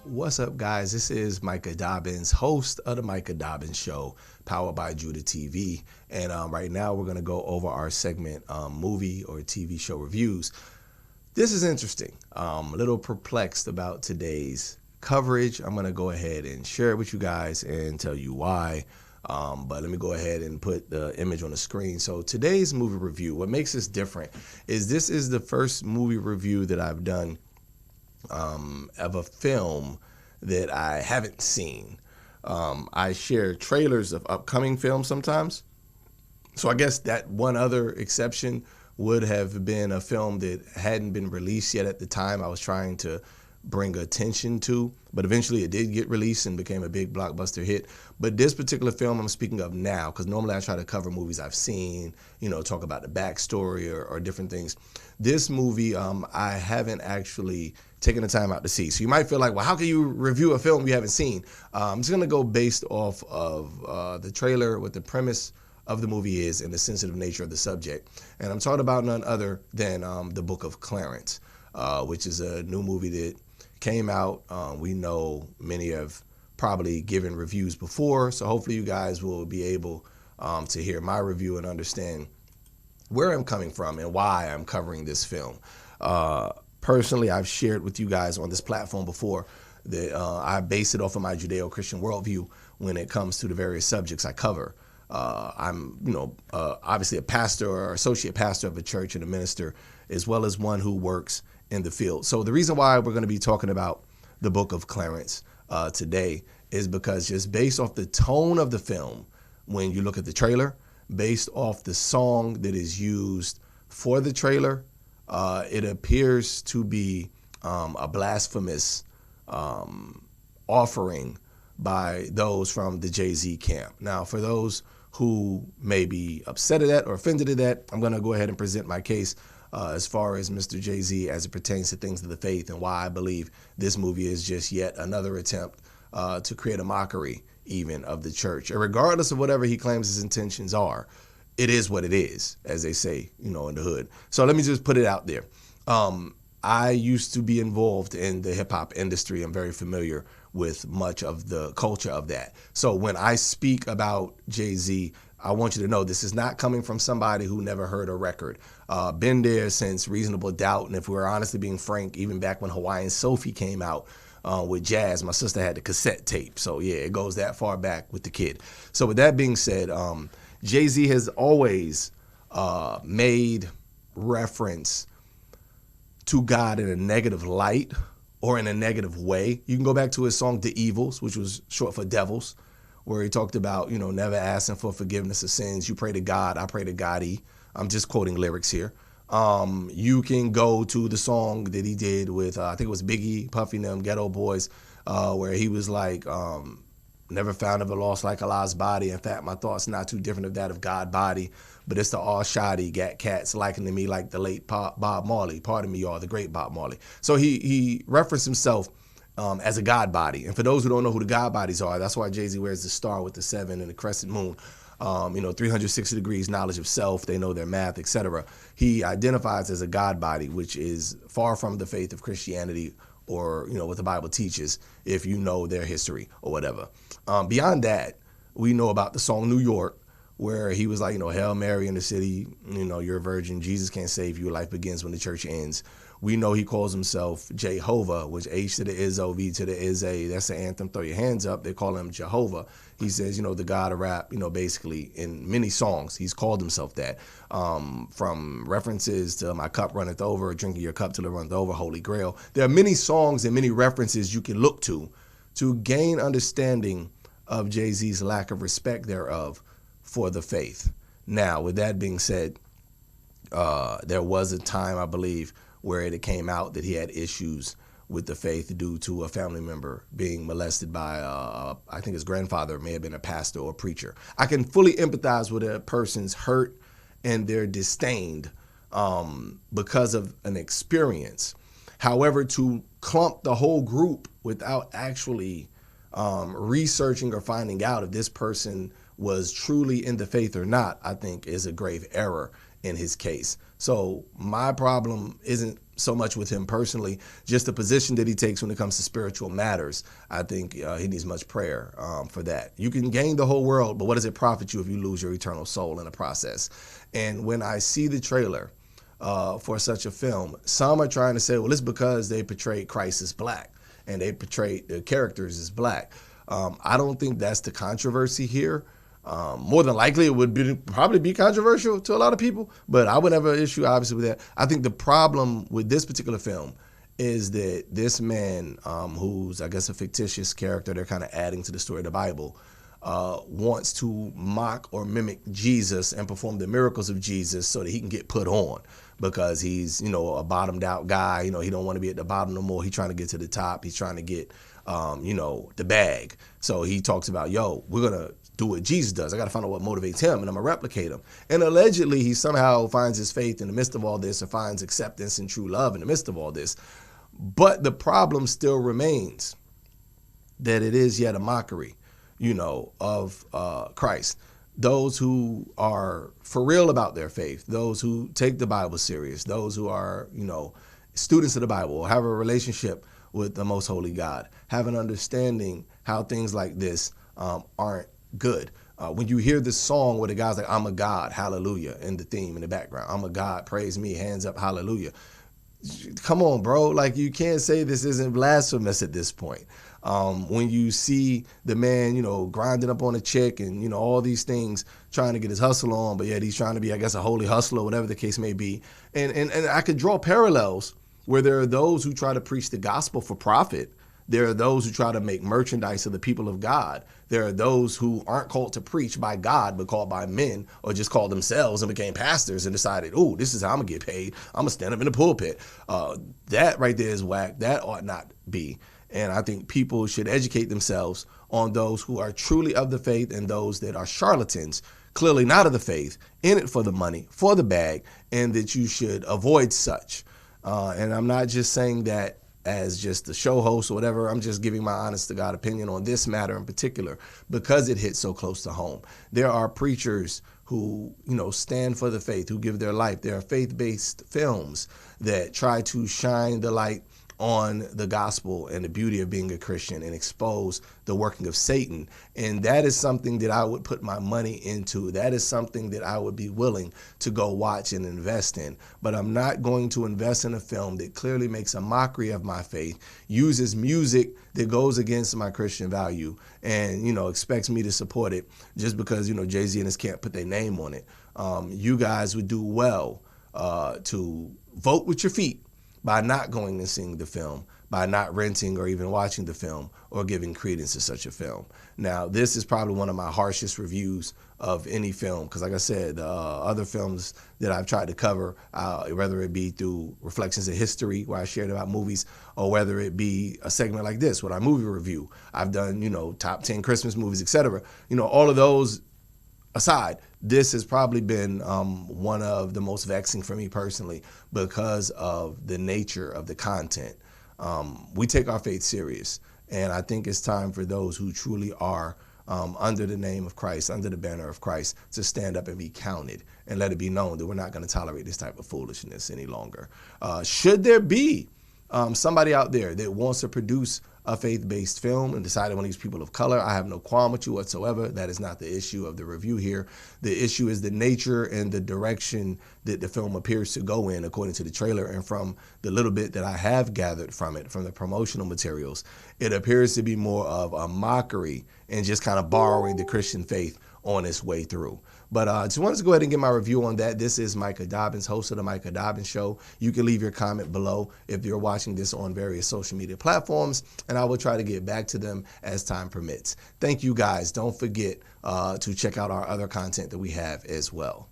What's up, guys? This is Micah Dobbins, host of the Micah Dobbins Show, powered by Judah TV. And right now, we're going to go over our segment, movie or TV show reviews. This is interesting. A little perplexed about today's coverage. I'm going to go ahead and share it with you guys and tell you why. But let me go ahead and put the image on the screen. So today's movie review, what makes this different is this is the first movie review that I've done of a film that I haven't seen. I share trailers of upcoming films sometimes. So I guess that one other exception would have been a film that hadn't been released yet at the time I was trying to bring attention to, but eventually it did get released and became a big blockbuster hit. But this particular film I'm speaking of now, because normally I try to cover movies I've seen, talk about the backstory or different things. This movie, I haven't actually taken the time out to see. So you might feel like, well, how can you review a film you haven't seen? I'm just gonna go based off of the trailer, what the premise of the movie is, and the sensitive nature of the subject. And I'm talking about none other than the Book of Clarence, which is a new movie that came out. We know many have probably given reviews before, so hopefully you guys will be able to hear my review and understand where I'm coming from and why I'm covering this film. Personally, I've shared with you guys on this platform before that I base it off of my Judeo-Christian worldview when it comes to the various subjects I cover. I'm, obviously a pastor or associate pastor of a church and a minister, as well as one who works in the field. So the reason why we're going to be talking about the Book of Clarence today is because just based off the tone of the film, when you look at the trailer, based off the song that is used for the trailer, it appears to be a blasphemous offering by those from the Jay-Z camp. Now, for those who may be upset at that or offended at that, I'm going to go ahead and present my case as far as Mr. Jay-Z as it pertains to things of the faith and why I believe this movie is just yet another attempt to create a mockery even of the church. And regardless of whatever he claims his intentions are, it is what it is, as they say, in the hood. So let me just put it out there. I used to be involved in the hip hop industry. I'm very familiar with much of the culture of that. So when I speak about Jay-Z, I want you to know this is not coming from somebody who never heard a record. Been there since Reasonable Doubt, and if we're honestly being frank, even back when Hawaiian Sophie came out with Jazz, my sister had the cassette tape. So yeah, it goes that far back with the kid. So with that being said, Jay-Z has always made reference to God in a negative light or in a negative way. You can go back to his song The Evils, which was short for Devils, where he talked about, never asking for forgiveness of sins. You pray to God, I pray to God-y. I'm just quoting lyrics here. You can go to the song that he did with, I think it was Biggie, Puffy, and them Ghetto Boys, where he was like, never found of a lost like Allah's body. In fact, my thoughts not too different of that of God body, but it's the all shoddy got cats likening me like the late Bob Marley. Pardon me, y'all, the great Bob Marley. So he referenced himself as a God body. And for those who don't know who the God bodies are, that's why Jay-Z wears the star with the 7 and the crescent moon. 360 degrees knowledge of self, they know their math, etc. He identifies as a God body, which is far from the faith of Christianity or, what the Bible teaches, if you know their history or whatever. Beyond that, we know about the song New York, where he was like, Hail Mary in the city, you're a virgin, Jesus can't save you, life begins when the church ends. We know he calls himself Jehovah, which H to the Izzo, V to the Izzy. That's the anthem, throw your hands up. They call him Jehovah. He says, the God of rap, basically in many songs, he's called himself that. From references to My Cup Runneth Over, Drinking Your Cup Till It Runneth Over, Holy Grail. There are many songs and many references you can look to gain understanding of Jay-Z's lack of respect thereof for the faith. Now, with that being said, there was a time, I believe, where it came out that he had issues with the faith due to a family member being molested by, I think his grandfather may have been a pastor or a preacher. I can fully empathize with a person's hurt and their disdain because of an experience. However, to clump the whole group without actually researching or finding out if this person was truly in the faith or not, I think is a grave error in his case. So my problem isn't so much with him personally. Just the position that he takes when it comes to spiritual matters, I think he needs much prayer for that. You can gain the whole world, but what does it profit you if you lose your eternal soul in the process? And when I see the trailer for such a film, some are trying to say, well, it's because they portrayed Christ as black and they portrayed the characters as black. I don't think that's the controversy here. More than likely, it would probably be controversial to a lot of people, but I would have an issue, obviously, with that. I think the problem with this particular film is that this man, who's, I guess, a fictitious character, they're kind of adding to the story of the Bible, wants to mock or mimic Jesus and perform the miracles of Jesus so that he can get put on because he's, a bottomed out guy. He don't want to be at the bottom no more. He's trying to get to the top. He's trying to get, the bag. So he talks about, we're going to do what Jesus does. I got to find out what motivates him, and I'm going to replicate him. And allegedly, he somehow finds his faith in the midst of all this, or finds acceptance and true love in the midst of all this. But the problem still remains that it is yet a mockery, of Christ. Those who are for real about their faith, those who take the Bible serious, those who are, students of the Bible, or have a relationship with the most holy God, have an understanding how things like this aren't good. When you hear this song where the guy's like, I'm a God, hallelujah, in the theme in the background, I'm a God, praise me, hands up, hallelujah. Come on, bro. Like, you can't say this isn't blasphemous at this point. When you see the man, grinding up on a chick and, all these things, trying to get his hustle on, but yet he's trying to be, I guess, a holy hustler, whatever the case may be. And I could draw parallels where there are those who try to preach the gospel for profit. There are those who try to make merchandise of the people of God. There are those who aren't called to preach by God, but called by men, or just called themselves and became pastors and decided, oh, this is how I'm going to get paid. I'm going to stand up in the pulpit. That right there is whack. That ought not be. And I think people should educate themselves on those who are truly of the faith and those that are charlatans, clearly not of the faith, in it for the money, for the bag, and that you should avoid such. And I'm not just saying that as just the show host or whatever. I'm just giving my honest to God opinion on this matter in particular because it hits so close to home. There are preachers who, stand for the faith, who give their life. There are faith-based films that try to shine the light on the gospel and the beauty of being a Christian and expose the working of Satan. And that is something that I would put my money into. That is something that I would be willing to go watch and invest in. But I'm not going to invest in a film that clearly makes a mockery of my faith, uses music that goes against my Christian value, and, expects me to support it just because, Jay-Z and his camp put their name on it. You guys would do well to vote with your feet by not going and seeing the film, by not renting or even watching the film or giving credence to such a film. Now, this is probably one of my harshest reviews of any film because, like I said, other films that I've tried to cover, whether it be through Reflections of History, where I shared about movies, or whether it be a segment like this with our movie review. I've done, top 10 Christmas movies, etc. All of those aside, this has probably been one of the most vexing for me personally because of the nature of the content. We take our faith serious, and I think it's time for those who truly are under the name of Christ, under the banner of Christ, to stand up and be counted and let it be known that we're not going to tolerate this type of foolishness any longer. Should there be somebody out there that wants to produce a faith-based film and decided on these people of color, I have no qualm with you whatsoever. That is not the issue of the review here. The issue is the nature and the direction that the film appears to go in, according to the trailer, and from the little bit that I have gathered from it, from the promotional materials, it appears to be more of a mockery and just kind of borrowing the Christian faith on its way through. But I just wanted to go ahead and get my review on that. This is Micah Dobbins, host of the Micah Dobbins Show. You can leave your comment below if you're watching this on various social media platforms, and I will try to get back to them as time permits. Thank you, guys. Don't forget to check out our other content that we have as well.